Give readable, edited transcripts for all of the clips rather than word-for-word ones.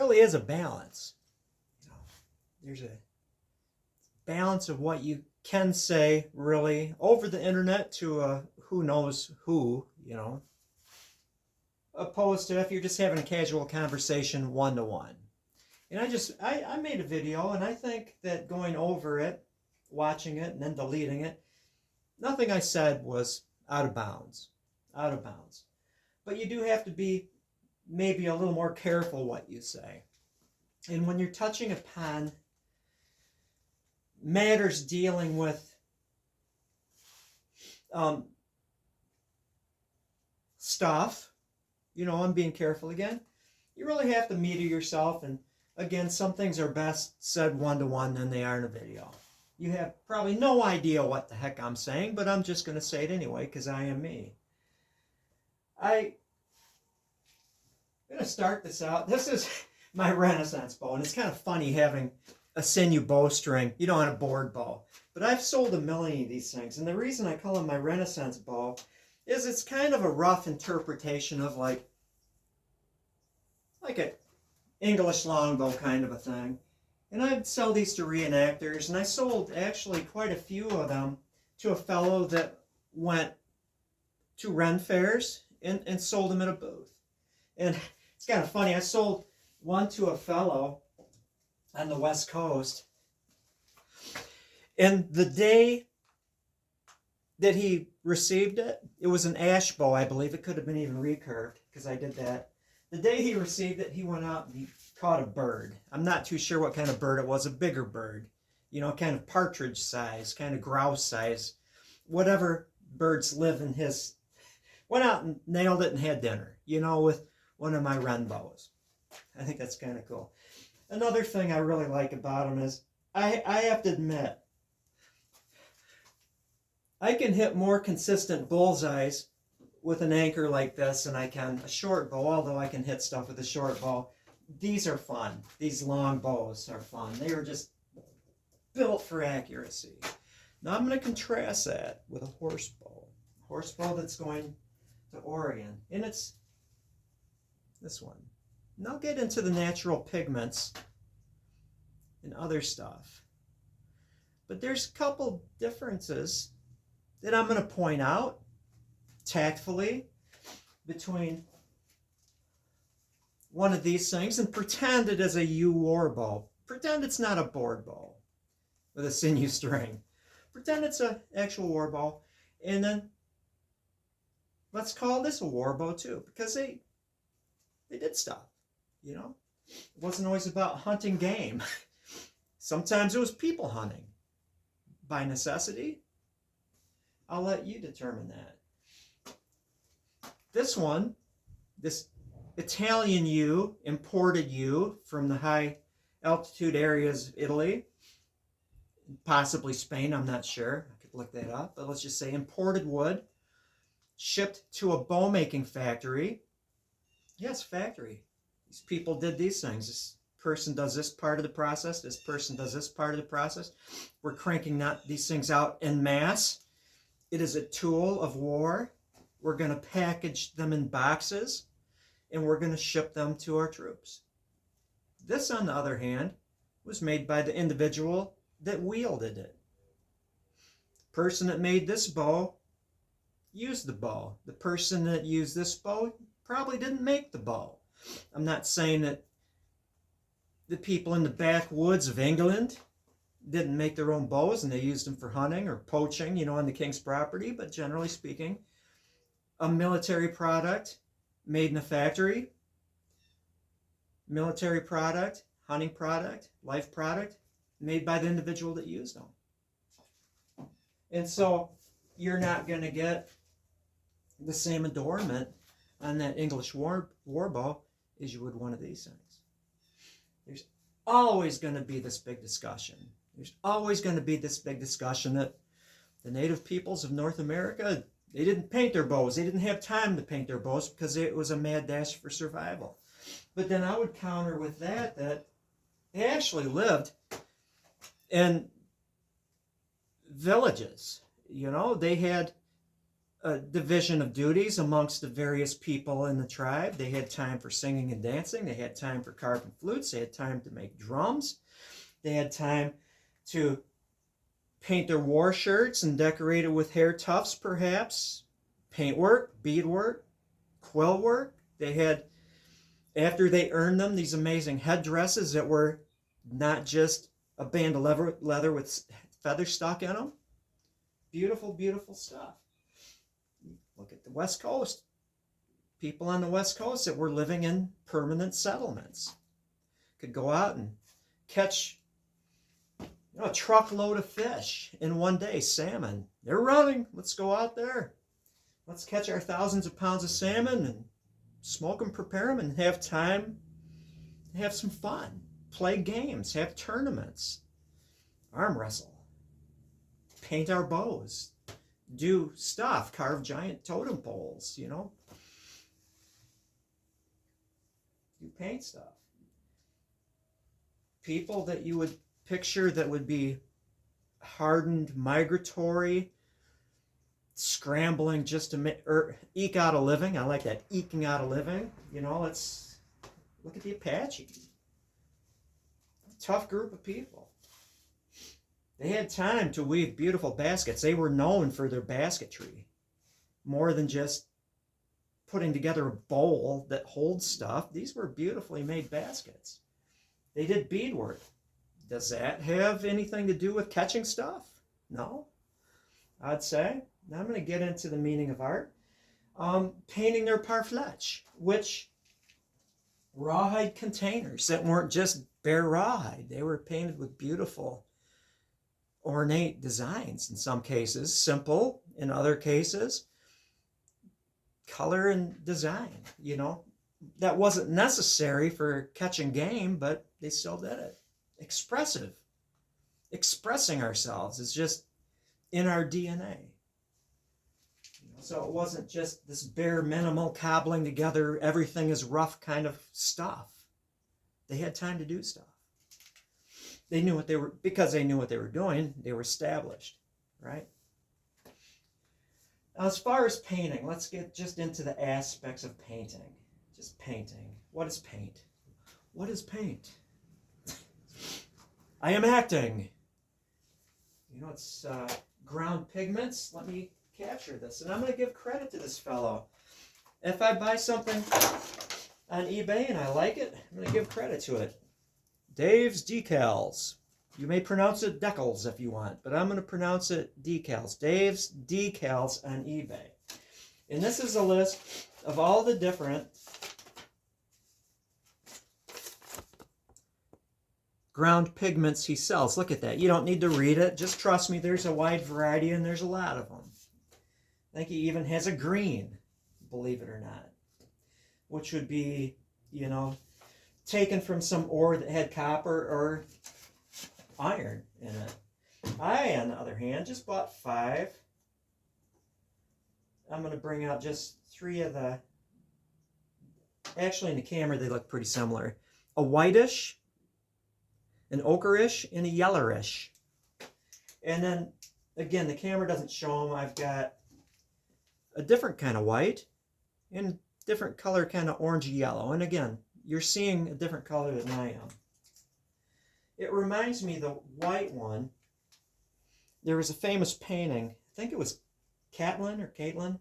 really is a balance. You know, there's a balance of what you can say really over the internet to who knows who, you know, opposed to if you're just having a casual conversation one-to-one. And I made a video, and I think that going over it, watching it, and then deleting it, nothing I said was out of bounds. Out of bounds. But you do have to be maybe a little more careful what you say. And when you're touching upon matters dealing with stuff, you know, I'm being careful again, you really have to meter yourself. And again, some things are best said one-to-one than they are in a video. You have probably no idea what the heck I'm saying, but I'm just going to say it anyway because I am me. I'm going to start this out. This is my Renaissance bow, and it's kind of funny having a sinew bowstring, you know, on a board bow. But I've sold a million of these things, and the reason I call them my Renaissance bow is it's kind of a rough interpretation of like an English longbow kind of a thing. And I'd sell these to reenactors, and I sold actually quite a few of them to a fellow that went to Ren fairs and sold them at a booth. And it's kind of funny, I sold one to a fellow on the West Coast, and the day that he received it, it was an ash bow, I believe. It could have been even recurved because I did that. The day he received it, he went out and he caught a bird. I'm not too sure what kind of bird it was, a bigger bird, you know, kind of partridge size, kind of grouse size, whatever birds live in his. Went out and nailed it and had dinner, you know, with one of my Ren bows. I think that's kind of cool. Another thing I really like about them is I have to admit, I can hit more consistent bullseyes with an anchor like this than I can a short bow, although I can hit stuff with a short bow. These are fun. These long bows are fun. They are just built for accuracy. Now I'm going to contrast that with a horse bow. A horse bow that's going to Oregon. And it's this one. And I'll get into the natural pigments and other stuff. But there's a couple differences that I'm going to point out tactfully between one of these things and pretend it is a U war bow. Pretend it's not a board bow with a sinew string. Pretend it's an actual war bow. And then let's call this a war bow too, because they did stuff, you know. It wasn't always about hunting game. Sometimes it was people hunting. By necessity, I'll let you determine that. This one, this Italian yew, imported yew from the high altitude areas of Italy, possibly Spain, I'm not sure. I could look that up, but let's just say imported wood, shipped to a bow making factory. Yes, factory. These people did these things. This person does this part of the process. This person does this part of the process. We're cranking these things out en masse. It is a tool of war. We're going to package them in boxes, and we're going to ship them to our troops. This, on the other hand, was made by the individual that wielded it. The person that made this bow used the bow. The person that used this bow probably didn't make the bow. I'm not saying that the people in the backwoods of England didn't make their own bows and they used them for hunting or poaching, you know, on the king's property, but generally speaking, a military product made in a factory, military product, hunting product, life product, made by the individual that used them. And so you're not going to get the same adornment on that English war bow as you would one of these things. There's always going to be this big discussion. There's always going to be this big discussion that the native peoples of North America, they didn't paint their bows. They didn't have time to paint their bows because it was a mad dash for survival. But then I would counter with that they actually lived in villages. You know, they had a division of duties amongst the various people in the tribe. They had time for singing and dancing. They had time for carving flutes. They had time to make drums. They had time to paint their war shirts and decorate it with hair tufts, perhaps. Paintwork, beadwork, quill work. They had, after they earned them, these amazing headdresses that were not just a band of leather with feathers stuck in them. Beautiful, beautiful stuff. Look at the West Coast. People on the West Coast that were living in permanent settlements could go out and catch a truckload of fish in one day, salmon. They're running. Let's go out there. Let's catch our thousands of pounds of salmon and smoke them, prepare them, and have time to have some fun. Play games, have tournaments, arm wrestle, paint our bows, do stuff, carve giant totem poles, you know. Do paint stuff. People that you would picture that would be hardened, migratory, scrambling just to eke out a living. I like that, eking out a living. You know, let's look at the Apache. Tough group of people. They had time to weave beautiful baskets. They were known for their basketry. More than just putting together a bowl that holds stuff. These were beautifully made baskets. They did beadwork. Does that have anything to do with catching stuff? No, I'd say. Now I'm going to get into the meaning of art. Painting their parfleche, which rawhide containers that weren't just bare rawhide. They were painted with beautiful, ornate designs in some cases, simple in other cases, color and design, you know. That wasn't necessary for catching game, but they still did it. Expressive. Expressing ourselves is just in our DNA. So it wasn't just this bare minimal cobbling together, everything is rough kind of stuff. They had time to do stuff. They knew what they were, because they knew what they were doing, they were established, right? Now, as far as painting, let's get just into the aspects of painting. Just painting. What is paint? What is paint? I am acting. You know, it's ground pigments. Let me capture this. And I'm going to give credit to this fellow. If I buy something on eBay and I like it, I'm going to give credit to it. Dave's Decals. You may pronounce it Decals if you want, but I'm going to pronounce it Decals. Dave's Decals on eBay. And this is a list of all the different ground pigments he sells. Look at that. You don't need to read it. Just trust me, there's a wide variety and there's a lot of them. I think he even has a green, believe it or not, which would be, you know, taken from some ore that had copper or iron in it. I, on the other hand, just bought 5. I'm going to bring out just 3 of the, actually in the camera they look pretty similar. A whitish, an ochreish, and a yellowish. And then, again, the camera doesn't show them. I've got a different kind of white and different color kind of orangey yellow. And again, you're seeing a different color than I am. It reminds me, the white one, there was a famous painting, I think it was Caitlin, the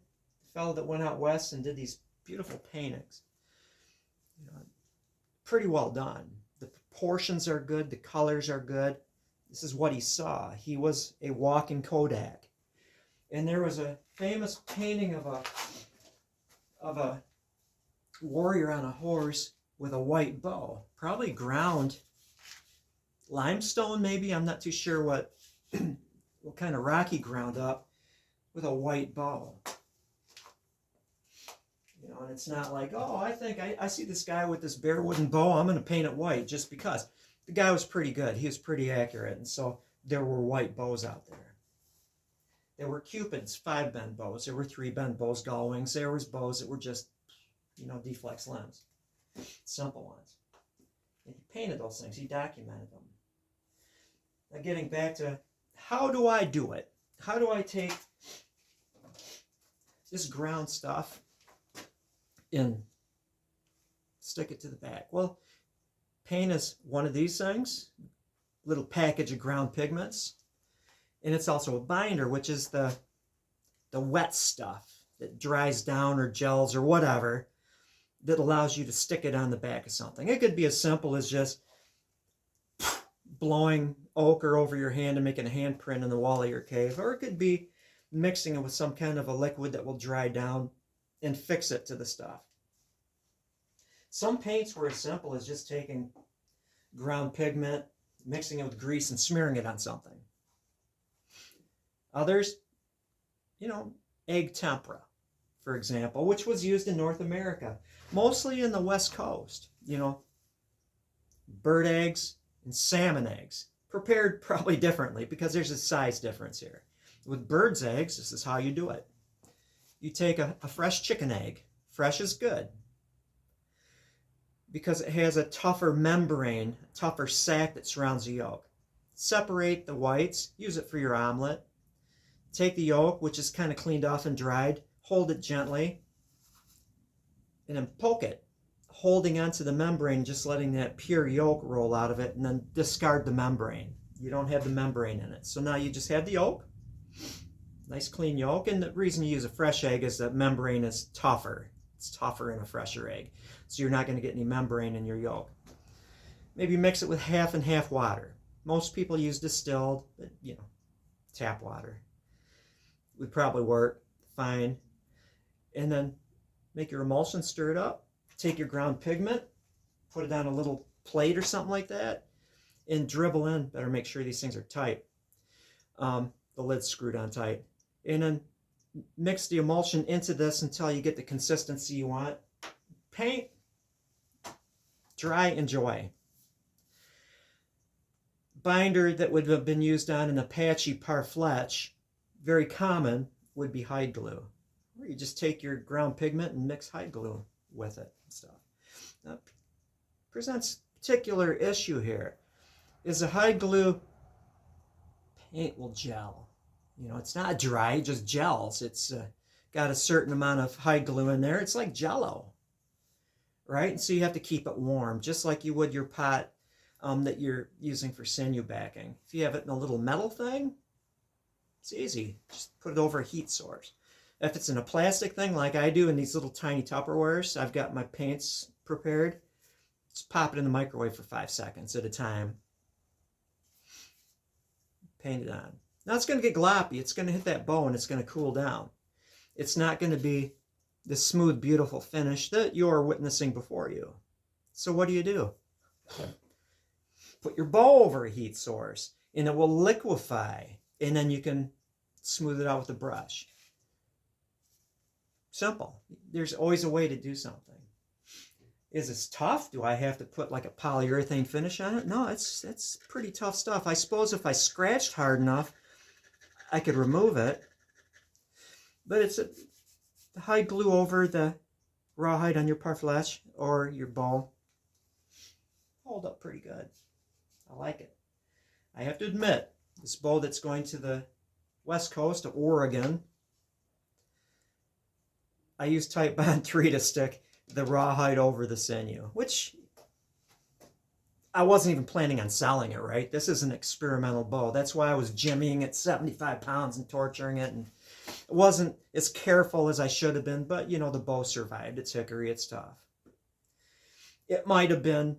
fellow that went out west and did these beautiful paintings. You know, pretty well done. The proportions are good, the colors are good. This is what he saw. He was a walking Kodak. And there was a famous painting of a warrior on a horse with a white bow, probably ground limestone maybe, I'm not too sure what kind of rock he ground up, with a white bow. You know, and it's not like, oh, I think I see this guy with this bare wooden bow, I'm going to paint it white just because. The guy was pretty good. He was pretty accurate, and so there were white bows out there. There were Cupid's 5-bend bows. There were 3-bend bows, gull wings. There was bows that were just, you know, deflex limbs. Simple ones. And he painted those things. He documented them. Now getting back to, how do I do it? How do I take just ground stuff and stick it to the back. Well, paint is one of these things, little package of ground pigments. And it's also a binder, which is the wet stuff that dries down or gels or whatever that allows you to stick it on the back of something. It could be as simple as just blowing ochre over your hand and making a handprint in the wall of your cave, or it could be mixing it with some kind of a liquid that will dry down and fix it to the stuff. Some paints were as simple as just taking ground pigment, mixing it with grease, and smearing it on something. Others, egg tempera, for example, which was used in North America, mostly in the West Coast. Bird eggs and salmon eggs, prepared probably differently because there's a size difference here. With bird's eggs, this is how you do it. You take a fresh chicken egg. Fresh is good because it has a tougher membrane, a tougher sac that surrounds the yolk. Separate the whites, use it for your omelet. Take the yolk, which is kind of cleaned off and dried, hold it gently, and then poke it, holding onto the membrane, just letting that pure yolk roll out of it, and then discard the membrane. You don't have the membrane in it. So now you just have the yolk, nice clean yolk, and the reason you use a fresh egg is that membrane is tougher. It's tougher in a fresher egg, so you're not going to get any membrane in your yolk. Maybe mix it with half and half water. Most people use distilled, but tap water would probably work fine. And then make your emulsion, stir it up, take your ground pigment, put it on a little plate or something like that, and dribble in. Better make sure these things are tight. The lid's screwed on tight. And then mix the emulsion into this until you get the consistency you want. Paint, dry, enjoy. Binder that would have been used on an Apache Parfleche, very common, would be hide glue. Or you just take your ground pigment and mix hide glue with it and stuff. Now, presents a particular issue here. Is the hide glue paint will gel. It's not dry, it just gels. It's got a certain amount of hide glue in there. It's like Jell-O, right? And so you have to keep it warm, just like you would your pot that you're using for sinew backing. If you have it in a little metal thing, it's easy. Just put it over a heat source. If it's in a plastic thing like I do in these little tiny Tupperwares, I've got my paints prepared. Just pop it in the microwave for 5 seconds at a time. Paint it on. Now it's going to get gloppy. It's going to hit that bow and it's going to cool down. It's not going to be the smooth, beautiful finish that you're witnessing before you. So what do? Put your bow over a heat source and it will liquefy, and then you can smooth it out with a brush. Simple. There's always a way to do something. Is this tough? Do I have to put like a polyurethane finish on it? No, it's pretty tough stuff. I suppose if I scratched hard enough, I could remove it. But it's the hide glue over the rawhide on your Parfleche or your bow. Hold up pretty good. I like it. I have to admit, this bow that's going to the west coast of Oregon, I use Type Bond 3 to stick the rawhide over the sinew, which I wasn't even planning on selling it, right? This is an experimental bow. That's why I was jimmying at 75 pounds and torturing it, and it wasn't as careful as I should have been, but the bow survived. It's hickory, it's tough. It might have been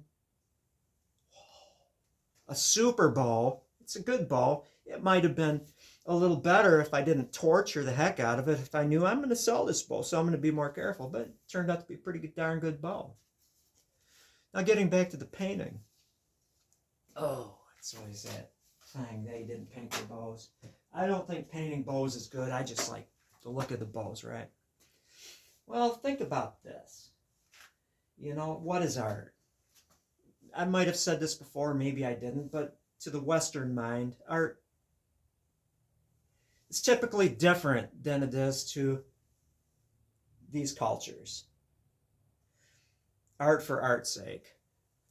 a super bow. It's a good bow. It might have been a little better if I didn't torture the heck out of it, if I knew I'm going to sell this bow, so I'm going to be more careful. But it turned out to be a pretty darn good bow. Now getting back to the painting. Oh, it's always that thing, they didn't paint their bows. I don't think painting bows is good. I just like the look of the bows, right? Well, think about this. What is art? I might have said this before, maybe I didn't, but to the Western mind, art is typically different than it is to these cultures. Art for art's sake.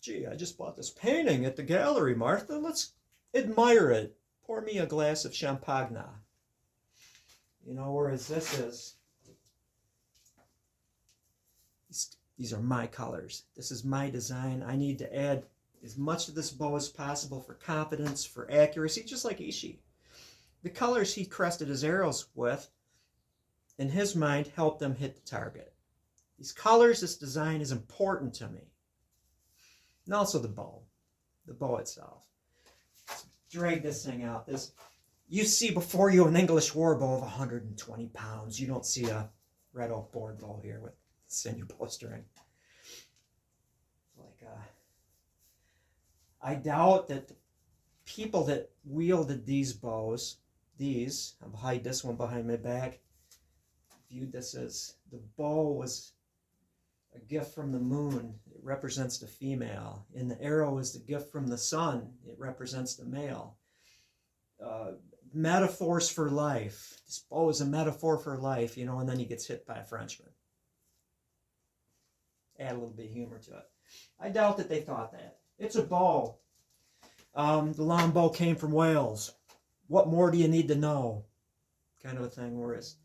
Gee, I just bought this painting at the gallery, Martha. Let's admire it. Pour me a glass of champagne. Whereas this is These are my colors. This is my design. I need to add as much of this bow as possible for confidence, for accuracy, just like Ishii. The colors he crested his arrows with, in his mind, helped them hit the target. These colors, this design is important to me. And also the bow itself. Let's drag this thing out. You see before you an English war bow of 120 pounds. You don't see a red oak board bow here with sinew bowstring. I doubt that the people that wielded these bows, I'll hide this one behind my back, viewed this as the bow was a gift from the moon. It represents the female. And the arrow is the gift from the sun. It represents the male. Metaphors for life. This bow is a metaphor for life, and then he gets hit by a Frenchman. Add a little bit of humor to it. I doubt that they thought that. It's a bow. The long bow came from Wales. What more do you need to know? Kind of a thing. Whereas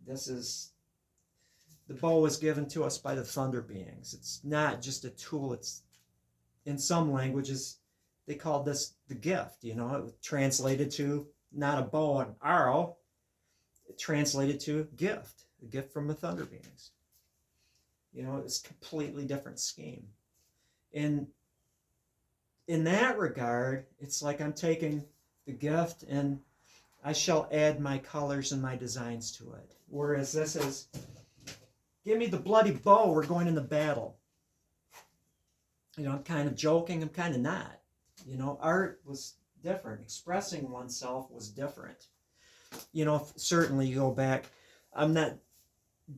the bow was given to us by the thunder beings. It's not just a tool. It's, in some languages, they called this the gift. It translated to not a bow, an arrow. It translated to gift, a gift from the thunder beings. It's a completely different scheme. And in that regard, it's like I'm taking the gift and I shall add my colors and my designs to it. Whereas this is, give me the bloody bow, we're going into battle. I'm kind of joking, I'm kind of not. Art was different. Expressing oneself was different. Certainly you go back, I'm not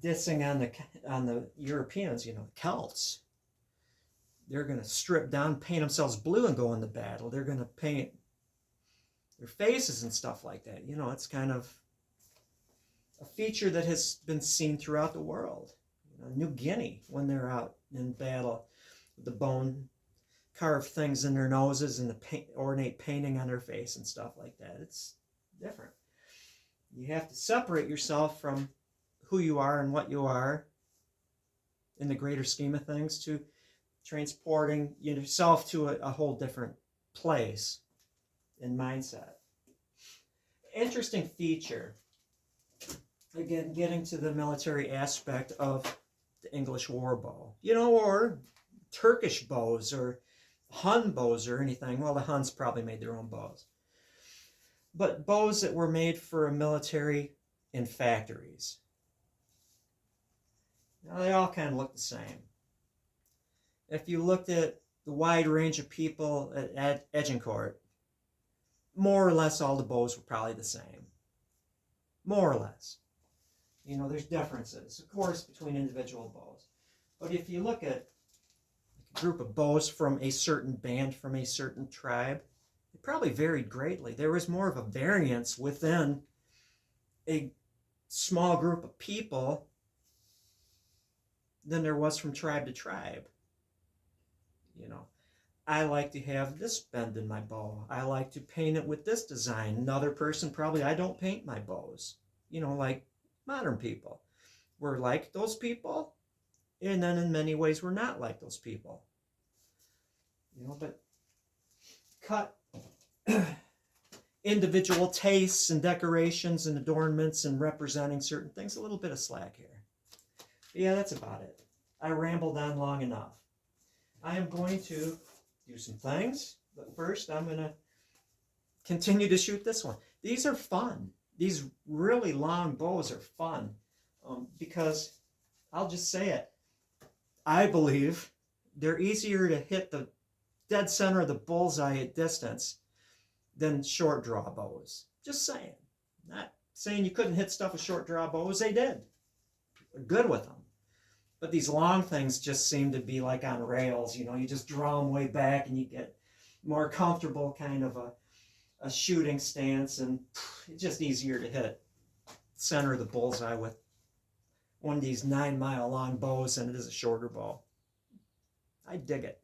dissing on the Europeans, the Celts. They're going to strip down, paint themselves blue and go into battle. They're going to paint their faces and stuff like that. It's kind of a feature that has been seen throughout the world. New Guinea, when they're out in battle, with the bone carved things in their noses and the ornate painting on their face and stuff like that. It's different. You have to separate yourself from who you are and what you are in the greater scheme of things to transporting yourself to a whole different place and mindset. Interesting feature, again, getting to the military aspect of the English war bow, or Turkish bows or Hun bows or anything. Well, the Huns probably made their own bows. But bows that were made for a military in factories. Now, they all kind of look the same. If you looked at the wide range of people at Agincourt, more or less all the bows were probably the same. More or less. There's differences, of course, between individual bows. But if you look at a group of bows from a certain band, from a certain tribe, it probably varied greatly. There was more of a variance within a small group of people than there was from tribe to tribe. I like to have this bend in my bow. I like to paint it with this design. Another person, probably, I don't paint my bows. Like modern people. We're like those people, and then in many ways we're not like those people. But cut individual tastes and decorations and adornments and representing certain things, a little bit of slack here. But yeah, that's about it. I rambled on long enough. I am going to do some things, but first I'm going to continue to shoot this one. These are fun. These really long bows are fun because, I'll just say it, I believe they're easier to hit the dead center of the bullseye at distance than short draw bows. Just saying. Not saying you couldn't hit stuff with short draw bows. They did. They're good with them. But these long things just seem to be like on rails. You just draw them way back and you get more comfortable kind of a shooting stance, and it's just easier to hit center of the bullseye with one of these 9-mile long bows than it is a shorter bow. I dig it.